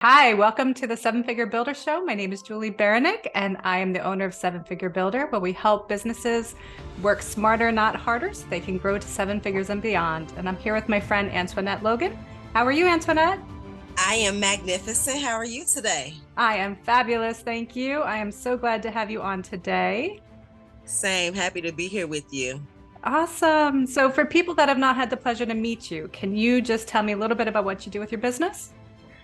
Hi, welcome to the Seven Figure Builder Show. My name is Julie Baranek, and I am the owner of Seven Figure Builder, where we help businesses work smarter, not harder, so they can grow to seven figures and beyond. And I'm here with my friend Antoinette Logan. How are you, Antoinette? I am magnificent. How are you today? I am fabulous, thank you. I am so glad to have you on today. Same. Happy to be here with you. Awesome. So, for people that have not had the pleasure to meet you, can you just tell me a little bit about what you do with your business?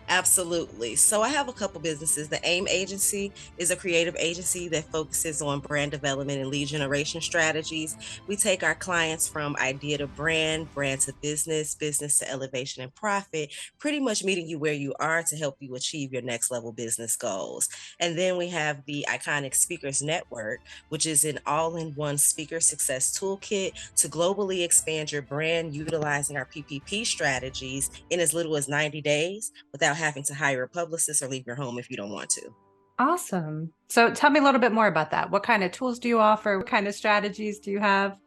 Absolutely. So I have a couple businesses. The AIM agency is a creative agency that focuses on brand development and lead generation strategies. We take our clients from idea to brand, brand to business, business to elevation and profit, pretty much meeting you where you are to help you achieve your next level business goals. And then we have the Iconic Speakers Network, which is an all-in-one speaker success toolkit to globally expand your brand utilizing our PPP strategies in as little as 90 days without having to hire a publicist or leave your home if you don't want to. Awesome. So, tell me a little bit more about that. What kind of tools do you offer? What kind of strategies do you have?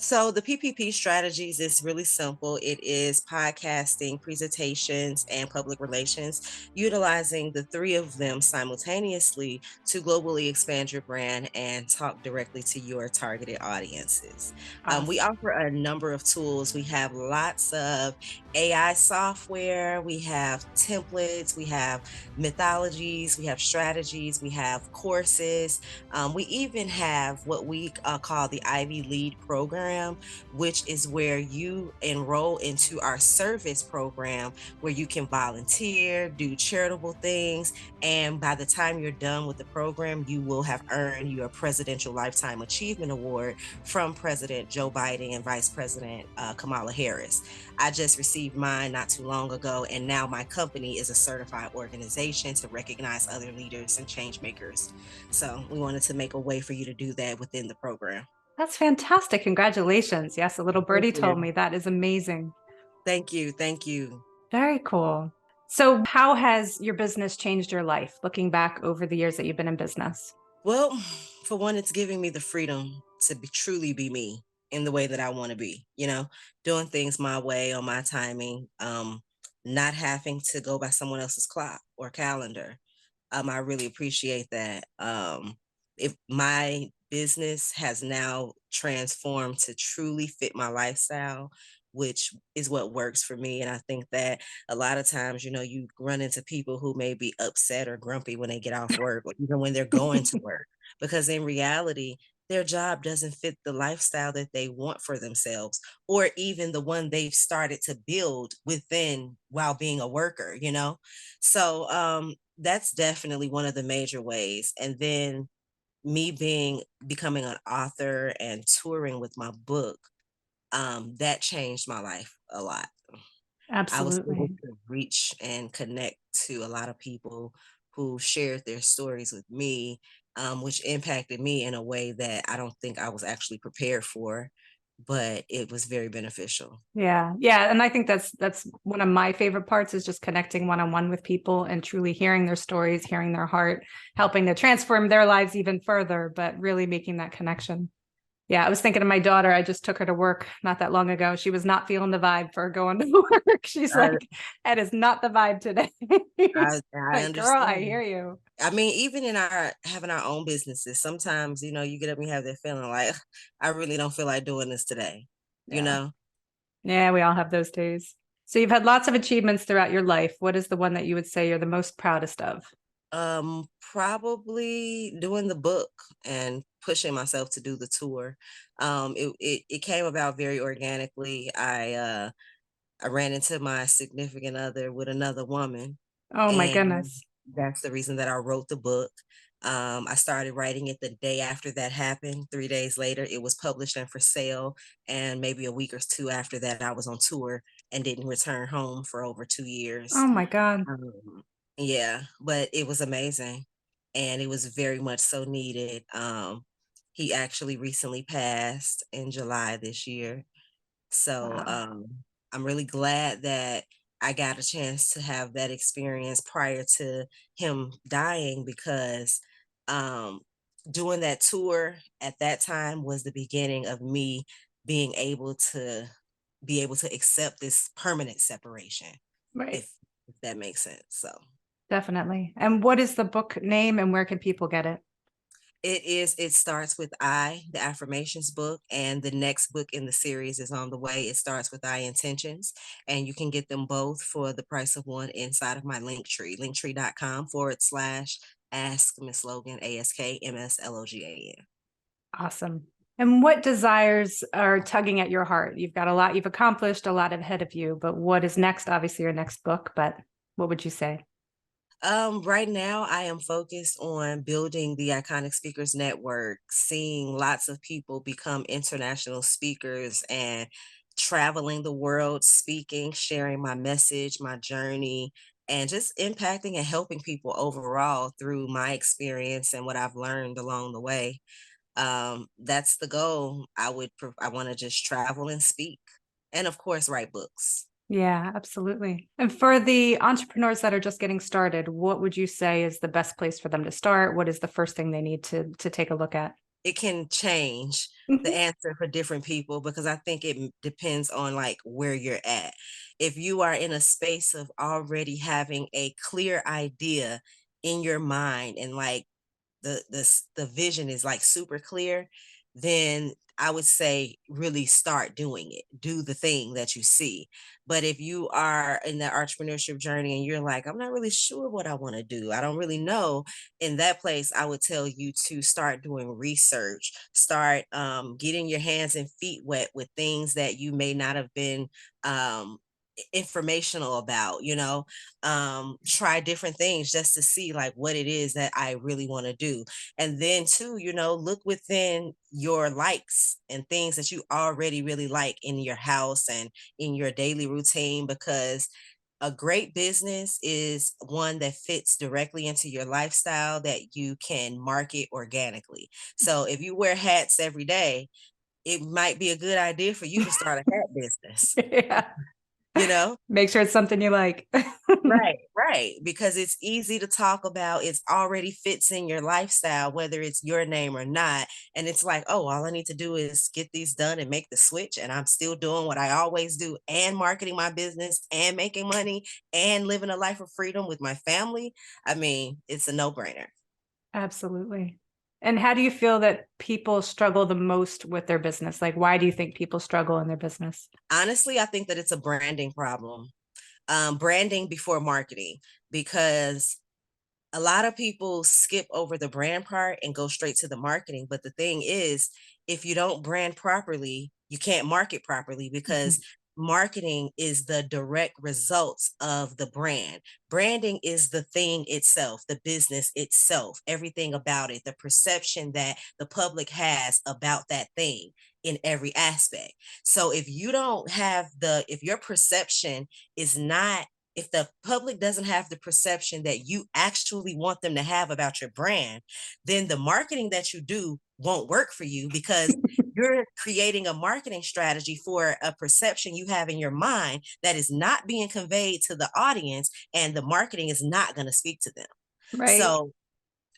So the PPP strategies is really simple. It is podcasting, presentations, and public relations, utilizing the three of them simultaneously to globally expand your brand and talk directly to your targeted audiences. We Awesome. offer a number of tools. We have lots of AI software, we have templates, we have mythologies, we have strategies, we have courses. We even have what we call the Ivy Lead program, which is where you enroll into our service program where you can volunteer, do charitable things. And by the time you're done with the program, you will have earned your Presidential Lifetime Achievement Award from President Joe Biden and Vice President Kamala Harris. I just received mine not too long ago, and now my company is a certified organization to recognize other leaders and change makers. So we wanted to make a way for you to do that within the program. That's fantastic. Congratulations. Yes, a little Thank birdie told you. me that is amazing. Thank you. Thank you. Very cool. So, how has your business changed your life looking back over the years that you've been in business? Well, for one, it's giving me the freedom to truly be me in the way that I want to be, doing things my way on my timing, not having to go by someone else's clock or calendar. I really appreciate that. If my business has now transformed to truly fit my lifestyle, which is what works for me. And I think that a lot of times, you run into people who may be upset or grumpy when they get off work or even when they're going to work, because in reality, their job doesn't fit the lifestyle that they want for themselves, or even the one they've started to build within while being a worker. So that's definitely one of the major ways. And then me becoming an author and touring with my book, that changed my life a lot. I was able Absolutely. to reach and connect to a lot of people who shared their stories with me, which impacted me in a way that I don't think I was actually prepared for, but it was very beneficial. Yeah. Yeah, and I think that's one of my favorite parts is just connecting one-on-one with people and truly hearing their stories, hearing their heart, helping to transform their lives even further, but really making that connection. Yeah, I was thinking of my daughter. I just took her to work not that long ago. She was not feeling the vibe for going to work. She's I, like, that is not the vibe today. I Like, girl, I hear understand. you. I mean, even in our having our own businesses, sometimes, you get up and you have that feeling like, I really don't feel like doing this today, you Yeah. know? Yeah, we all have those days. So you've had lots of achievements throughout your life. What is the one that you would say you're the most proudest of? Probably doing the book and pushing myself to do the tour. It came about very organically. I ran into my significant other with another woman, Oh my and goodness. that's the reason that I wrote the book. I started writing it the day after that happened. 3 days later, it was published and for sale. And maybe a week or two after that, I was on tour and didn't return home for over 2 years. Oh my God. Yeah, but it was amazing. And it was very much so needed. He actually recently passed in July this year. So Wow. I'm really glad that I got a chance to have that experience prior to him dying, because um, doing that tour at that time was the beginning of me being able to accept this permanent separation, Right. if that makes sense. So Definitely. And what is the book name and where can people get it? It starts with I, the affirmations book, and the next book in the series is on the way. It starts with I intentions, and you can get them both for the price of one inside of my link tree, linktree.com/ask Miss Logan, AskMsLogan. Awesome. And what desires are tugging at your heart? You've got a lot you've accomplished, a lot ahead of you, but what is next? Obviously, your next book, but what would you say? Right now, I am focused on building the Iconic Speakers Network, seeing lots of people become international speakers and traveling the world, speaking, sharing my message, my journey, and just impacting and helping people overall through my experience and what I've learned along the way. That's the goal. I want to just travel and speak, and of course, write books. Yeah, absolutely. And for the entrepreneurs that are just getting started, what would you say is the best place for them to start? What is the first thing they need to take a look at? It can change the answer for different people because I think it depends on like where you're at. If you are in a space of already having a clear idea in your mind and like the vision is like super clear, then I would say really start doing it. Do the thing that you see. But if you are in the entrepreneurship journey and you're like, I'm not really sure what I want to do, I don't really know. In that place, I would tell you to start doing research, start getting your hands and feet wet with things that you may not have been um, informational about, try different things just to see like what it is that I really want to do. And then too, look within your likes and things that you already really like in your house and in your daily routine, because a great business is one that fits directly into your lifestyle that you can market organically. So if you wear hats every day, it might be a good idea for you to start a hat business, Yeah. you know? Make sure it's something you like. Right, right. Because it's easy to talk about. It's already fits in your lifestyle, whether it's your name or not. And it's like, oh, all I need to do is get these done and make the switch. And I'm still doing what I always do and marketing my business and making money and living a life of freedom with my family. I mean, it's a no-brainer. Absolutely. And how do you feel that people struggle the most with their business? Like, why do you think people struggle in their business? Honestly, I think that it's a branding problem. Branding before marketing, because a lot of people skip over the brand part and go straight to the marketing. But the thing is, if you don't brand properly, you can't market properly, because marketing is the direct results of the brand. Branding is the thing itself, the business itself, everything about it, the perception that the public has about that thing in every aspect. So if you don't have if your perception is not, if the public doesn't have the perception that you actually want them to have about your brand, then the marketing that you do won't work for you, because you're creating a marketing strategy for a perception you have in your mind that is not being conveyed to the audience, and the marketing is not going to speak to them. Right. So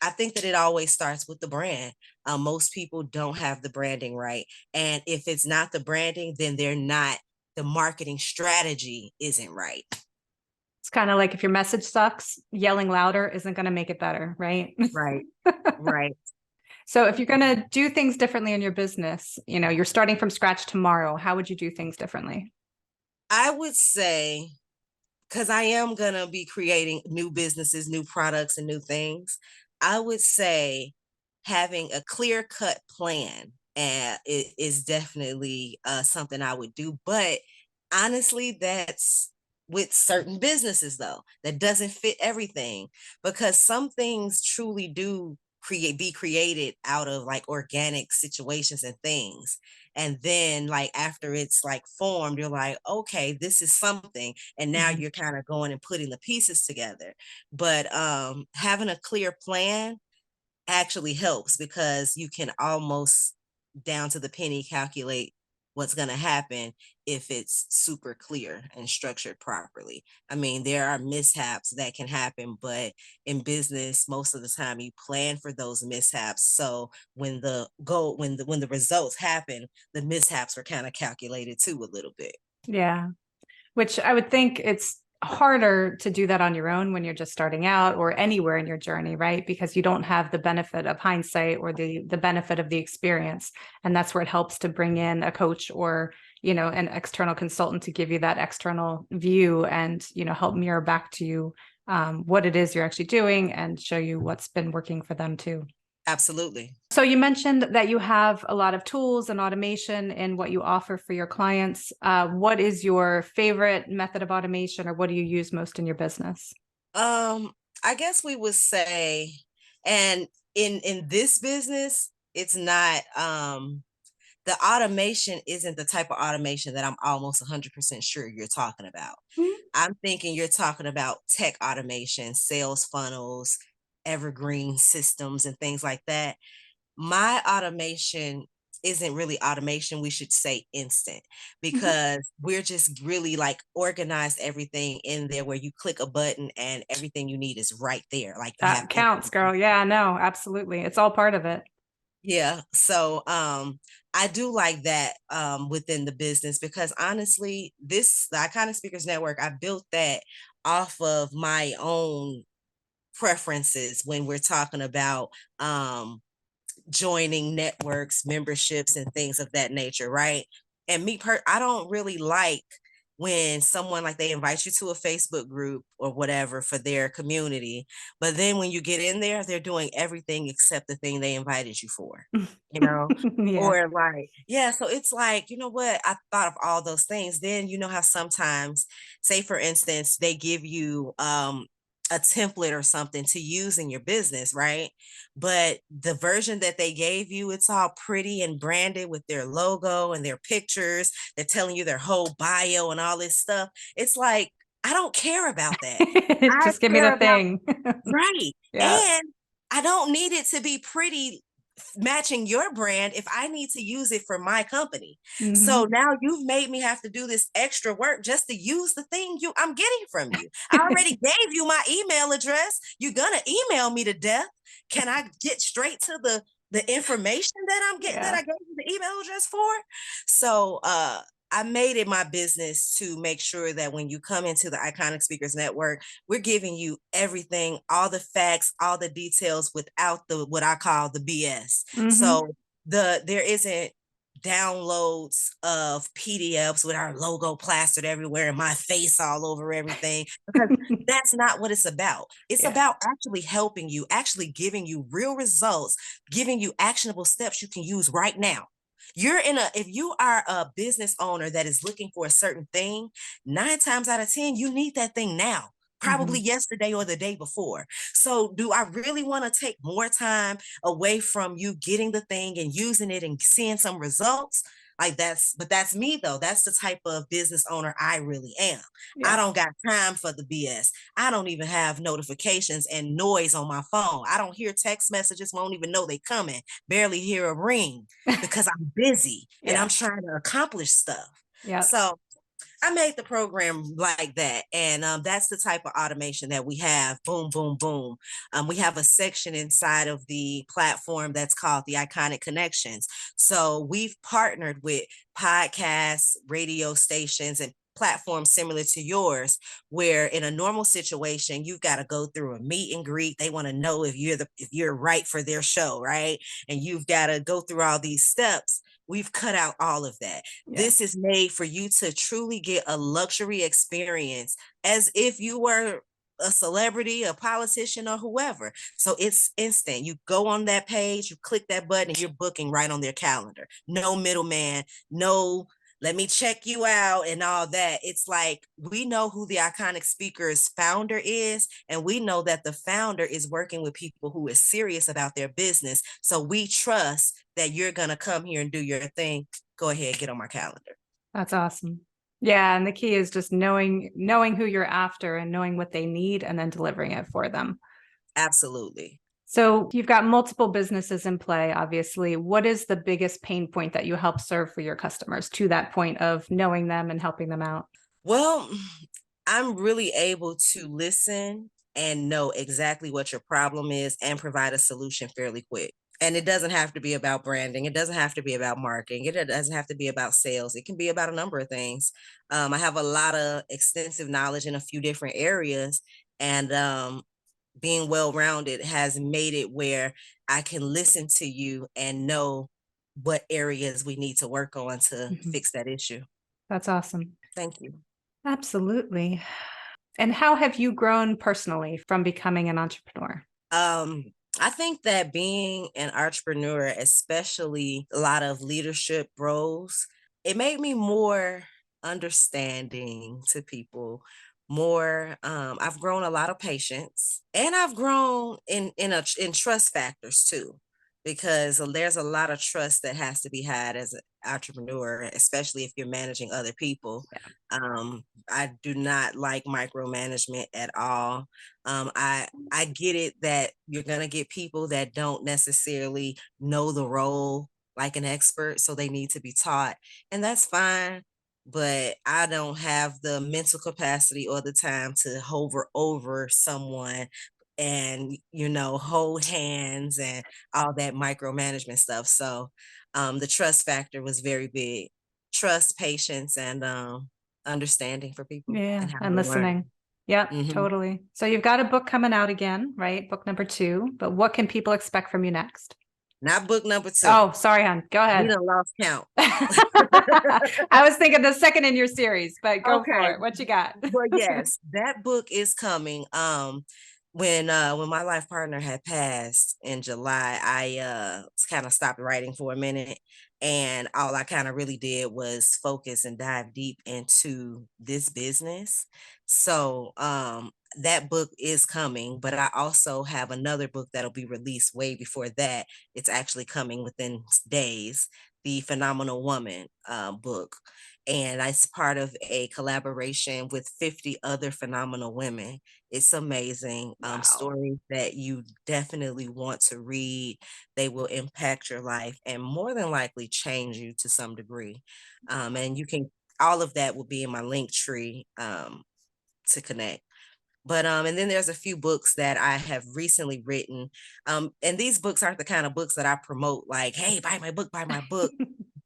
I think that it always starts with the brand. Most people don't have the branding right. And if it's not the branding, then the marketing strategy isn't right. It's kind of like if your message sucks, yelling louder isn't going to make it better, right? Right. Right. So if you're going to do things differently in your business, you're starting from scratch tomorrow, how would you do things differently? I would say, because I am going to be creating new businesses, new products, and new things, I would say having a clear cut plan is definitely something I would do. But honestly, that's with certain businesses, though, that doesn't fit everything, because some things truly do be created out of like organic situations and things. And then like after it's like formed, you're like, okay, this is something, and now Mhm. you're kind of going and putting the pieces together. But having a clear plan actually helps, because you can almost down to the penny calculate what's going to happen if it's super clear and structured properly. I mean, there are mishaps that can happen, but in business, most of the time you plan for those mishaps. So when the results happen, the mishaps were kind of calculated too a little bit. Yeah. Which I would think it's harder to do that on your own when you're just starting out or anywhere in your journey, right? Because you don't have the benefit of hindsight or the benefit of the experience. And that's where it helps to bring in a coach or, an external consultant to give you that external view and, help mirror back to you what it is you're actually doing and show you what's been working for them too. Absolutely. So you mentioned that you have a lot of tools and automation in what you offer for your clients. What is your favorite method of automation, or what do you use most in your business? I guess we would say, and in this business, it's not the automation isn't the type of automation that I'm almost 100% sure you're talking about. Mhm. I'm thinking you're talking about tech automation, sales funnels, evergreen systems, and things like that. My automation isn't really automation. We should say instant, Mhm. because we're just really like organized everything in there where you click a button and everything you need is right there. Like you have That counts, girl. Yeah, no, absolutely. It's all part of it. yeah. So I do like that within the business, because honestly, the Iconic Speakers Network, I built that off of my own preferences when we're talking about joining networks, memberships, and things of that nature, right? And I don't really like when someone, like, they invite you to a Facebook group or whatever for their community, but then when you get in there, they're doing everything except the thing they invited you for, you know? Yeah. Or like, yeah, so it's like, you know what? I thought of all those things. Then you know how sometimes, say for instance, they give you a template or something to use in your business, right? But the version that they gave you, it's all pretty and branded with their logo and their pictures. They're telling you their whole bio and all this stuff. It's like, I don't care about that. I Just give me care the about, thing. right. Yeah. And I don't need it to be pretty matching your brand if I need to use it for my company. So Hmm. now you've made me have to do this extra work just to use the thing I'm getting from you. I already gave you my email address. You're gonna email me to death. Can I get straight to the information that I'm getting, that Yeah. I gave you the email address for? So I made it my business to make sure that when you come into the Iconic Speakers Network, we're giving you everything, all the facts, all the details, without the what I call the BS. Hmm. So there isn't downloads of PDFs with our logo plastered everywhere and my face all over everything, because that's not what it's about. It's Yeah. about actually helping you, actually giving you real results, giving you actionable steps you can use right now. If you are a business owner that is looking for a certain thing, 9 times out of 10, you need that thing now, probably Hmm. yesterday or the day before. So do I really want to take more time away from you getting the thing and using it and seeing some results? But that's me though. That's the type of business owner I really am. I Yeah. don't got time for the BS. I don't even have notifications and noise on my phone. I don't hear text messages, won't even know they coming, barely hear a ring, because I'm busy and I'm Yeah. trying to accomplish stuff. Yeah. So I made the program like that. And that's the type of automation that we have. Boom, boom, boom. We have a section inside of the platform that's called the Iconic Connections. So we've partnered with podcasts, radio stations, and platforms similar to yours, where in a normal situation you've got to go through a meet and greet. They want to know if you're right for their show, right? And you've got to go through all these steps. We've cut out all of that. Yeah. This is made for you to truly get a luxury experience as if you were a celebrity, a politician, or whoever. So it's instant. You go on that page, you click that button, and you're booking right on their calendar. No middleman, no let me check you out and all that. It's like, we know who the Iconic Speakers founder is, and we know that the founder is working with people who is serious about their business. So we trust that you're going to come here and do your thing. Go ahead, get on my calendar. That's awesome. Yeah. And the key is just knowing who you're after and knowing what they need and then delivering it for them. Absolutely. So you've got multiple businesses in play, obviously. What is the biggest pain point that you help serve for your customers to that point of knowing them and helping them out? Well, I'm really able to listen and know exactly what your problem is and provide a solution fairly quick. And it doesn't have to be about branding. It doesn't have to be about marketing. It doesn't have to be about sales. It can be about a number of things. I have a lot of extensive knowledge in a few different areas, and being well-rounded has made it where I can listen to you and know what areas we need to work on to Mhm. fix that issue. That's awesome. Thank you. Absolutely. And how have you grown personally from becoming an entrepreneur? I think that being an entrepreneur, especially a lot of leadership roles, it made me more understanding to people. More, I've grown a lot of patience, and I've grown in trust factors too, because there's a lot of trust that has to be had as an entrepreneur, especially if you're managing other people. I do not like micromanagement at all. I get it that you're gonna get people that don't necessarily know the role like an expert, so they need to be taught, and that's fine. But I don't have the mental capacity or the time to hover over someone and hold hands and all that micromanagement stuff. So the trust factor was very big. Trust, patience, and understanding for people Yeah, and how and they learn. listening. Yep, Mhm. totally. So you've got a book coming out again, right? Book number 2, but what can people expect from you next? Not book number 2. Oh, sorry, hon. Go We ahead. done lost count. I was thinking the second in your series, but go for Okay. it. What you got? Well, yes, that book is coming. When my life partner had passed in July, I kind of stopped writing for a minute, and all I kind of really did was focus and dive deep into this business. So that book is coming, but I also have another book that'll be released way before that. It's actually coming within days. The Phenomenal Woman book, and it's part of a collaboration with 50 other phenomenal women. It's amazing. Wow. Stories that you definitely want to read. They will impact your life and more than likely change you to some degree. And you can, all of that will be in my link tree to connect. But and then there's a few books that I have recently written. And these books aren't the kind of books that I promote, like, hey, buy my book, buy my book.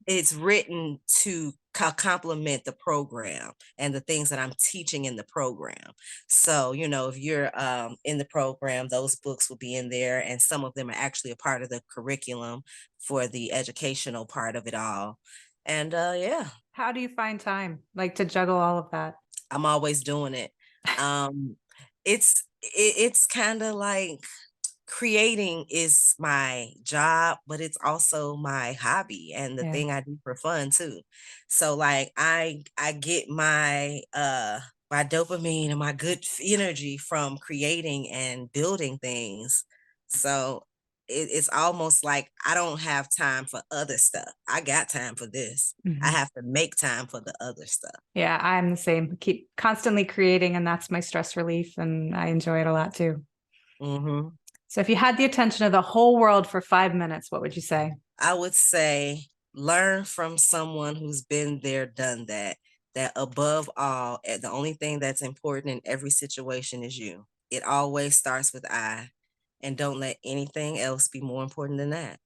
It's written to complement the program and the things that I'm teaching in the program. So, if you're in the program, those books will be in there, and some of them are actually a part of the curriculum for the educational part of it all. And yeah, How do you find time like to juggle all of that? I'm always doing it. Um, it's kind of like creating is my job, but it's also my hobby and the Yeah. thing I do for fun too. So like I get my dopamine and my good energy from creating and building things. So it's almost like I don't have time for other stuff. I got time for this. I Mhm. have to make time for the other stuff. Yeah, I'm the same. Keep constantly creating, and that's my stress relief, and I enjoy it a lot too. Hmm. So if you had the attention of the whole world for 5 minutes, what would you say? I would say learn from someone who's been there, done that. That above all, the only thing that's important in every situation is you. It always starts with I, and don't let anything else be more important than that.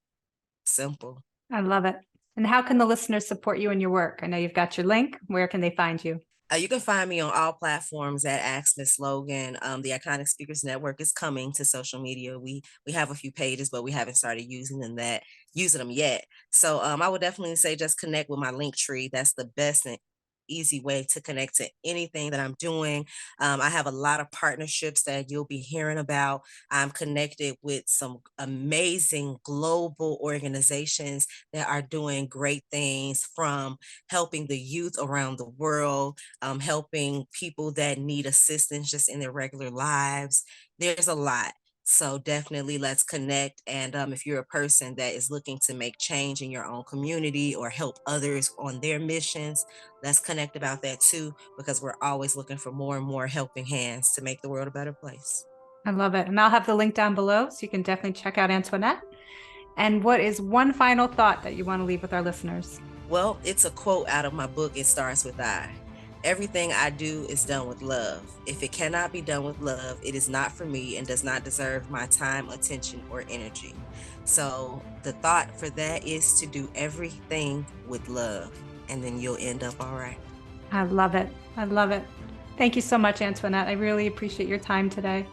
Simple. I love it. And how can the listeners support you in your work? I know you've got your link. Where can they find you? You can find me on all platforms at Ask Miss Logan. The Iconic Speakers Network is coming to social media. We have a few pages, but we haven't started using them yet. So I would definitely say just connect with my link tree. That's the best and easy way to connect to anything that I'm doing. I have a lot of partnerships that you'll be hearing about. I'm connected with some amazing global organizations that are doing great things, from helping the youth around the world, helping people that need assistance just in their regular lives. There's a lot. So definitely let's connect. And if you're a person that is looking to make change in your own community or help others on their missions, let's connect about that too, because we're always looking for more and more helping hands to make the world a better place. I love it. And I'll have the link down below so you can definitely check out Antoinette. And what is one final thought that you want to leave with our listeners? Well, it's a quote out of my book, It Starts With I. Everything I do is done with love. If it cannot be done with love, it is not for me and does not deserve my time, attention, or energy. So the thought for that is to do everything with love, and then you'll end up all right. I love it. I love it. Thank you so much, Antoinette. I really appreciate your time today.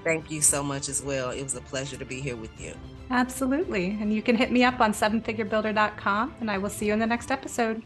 Thank you so much as well. It was a pleasure to be here with you. Absolutely. And you can hit me up on sevenfigurebuilder.com, and I will see you in the next episode.